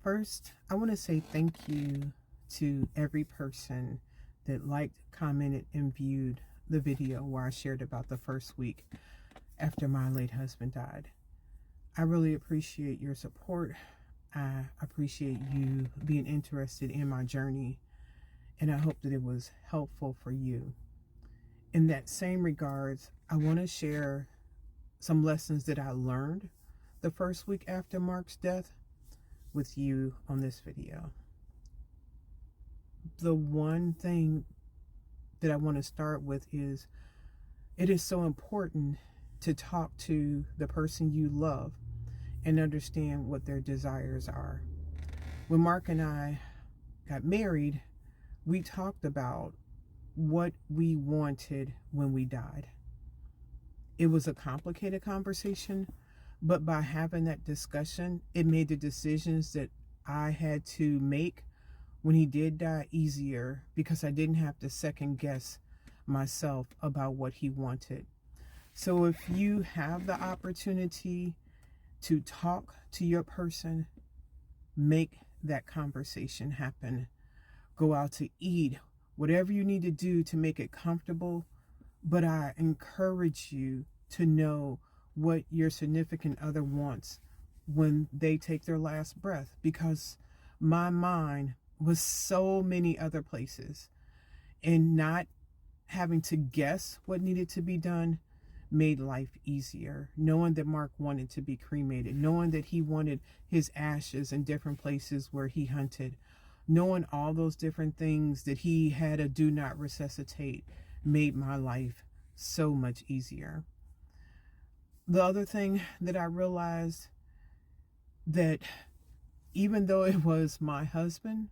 First, I want to say thank you to every person that liked, commented, and viewed the video where I shared about the first week after my late husband died. I really appreciate your support. I appreciate you being interested in my journey, and I hope that it was helpful for you. In that same regards, I want to share some lessons that I learned the first week after Mark's death with you on this video. The one thing that I want to start with is it is so important to talk to the person you love and understand what their desires are. When Mark and I got married, we talked about what we wanted when we died. It was a complicated conversation, but by having that discussion, it made the decisions that I had to make when he did die easier, because I didn't have to second guess myself about what he wanted. So if you have the opportunity to talk to your person, make that conversation happen. Go out to eat, whatever you need to do to make it comfortable. But I encourage you to know what your significant other wants when they take their last breath, because my mind was so many other places, and not having to guess what needed to be done made life easier. Knowing that Mark wanted to be cremated, knowing that he wanted his ashes in different places where he hunted, knowing all those different things that he had a do not resuscitate made my life so much easier. The other thing that I realized, that even though it was my husband,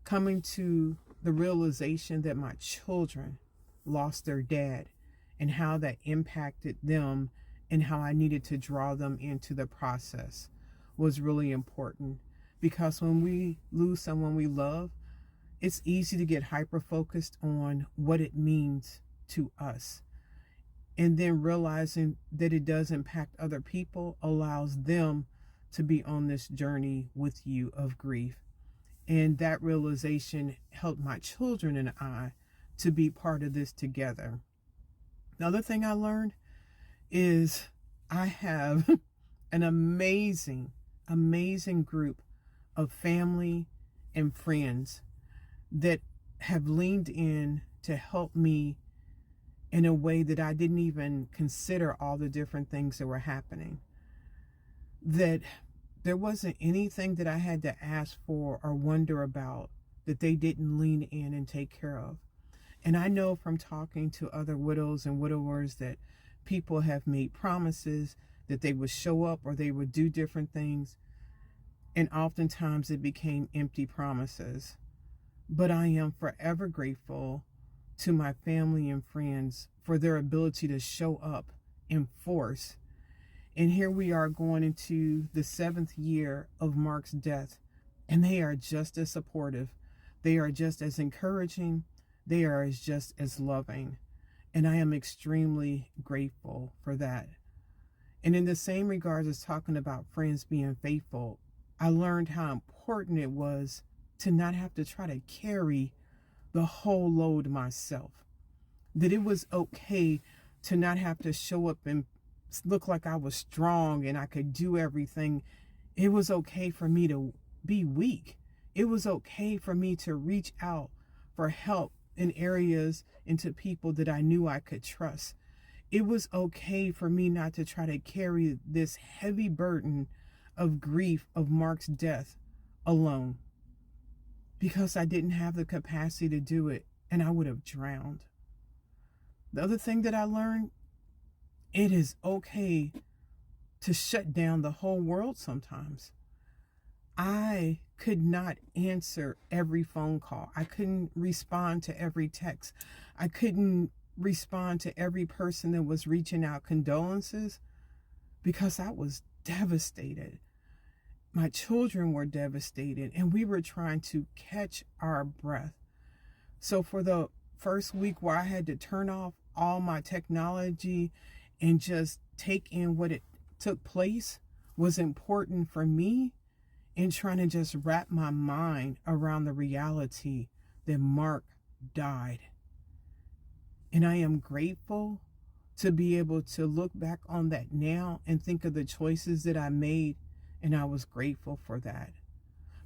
coming to the realization that my children lost their dad and how that impacted them and how I needed to draw them into the process was really important. Because when we lose someone we love, it's easy to get hyper-focused on what it means to us. And then realizing that it does impact other people allows them to be on this journey with you of grief. And that realization helped my children and I to be part of this together. The other thing I learned is I have an amazing group of family and friends that have leaned in to help me in a way that I didn't even consider all the different things that were happening. That there wasn't anything that I had to ask for or wonder about that they didn't lean in and take care of. And I know from talking to other widows and widowers that people have made promises that they would show up or they would do different things, and oftentimes it became empty promises. But I am forever grateful to my family and friends for their ability to show up in force. And here we are going into the 7th year of Mark's death, and they are just as supportive. They are just as encouraging. They are just as loving. And I am extremely grateful for that. And in the same regards as talking about friends being faithful, I learned how important it was to not have to try to carry the whole load myself. That it was okay to not have to show up and look like I was strong and I could do everything. It was okay for me to be weak. It was okay for me to reach out for help in areas and to people that I knew I could trust. It was okay for me not to try to carry this heavy burden of grief of Mark's death alone, because I didn't have the capacity to do it and I would have drowned. The other thing that I learned, it is okay to shut down the whole world sometimes. I could not answer every phone call. I couldn't respond to every text. I couldn't respond to every person that was reaching out condolences, because I was devastated. My children were devastated, and we were trying to catch our breath. So for the first week where I had to turn off all my technology and just take in what it took place was important for me and trying to just wrap my mind around the reality that Mark died. And I am grateful to be able to look back on that now and think of the choices that I made, and I was grateful for that.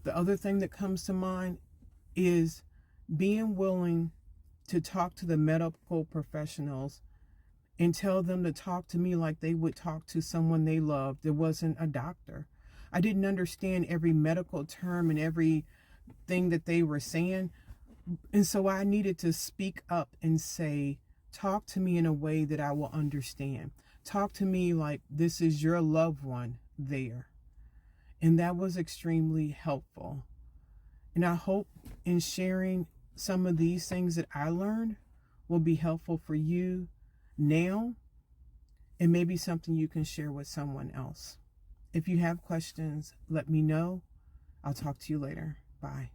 The other thing that comes to mind is being willing to talk to the medical professionals and tell them to talk to me like they would talk to someone they loved that wasn't a doctor. I didn't understand every medical term and everything that they were saying. And so I needed to speak up and say, talk to me in a way that I will understand. Talk to me like this is your loved one there. And that was extremely helpful. And I hope in sharing some of these things that I learned will be helpful for you now, and maybe something you can share with someone else. If you have questions, let me know. I'll talk to you later. Bye.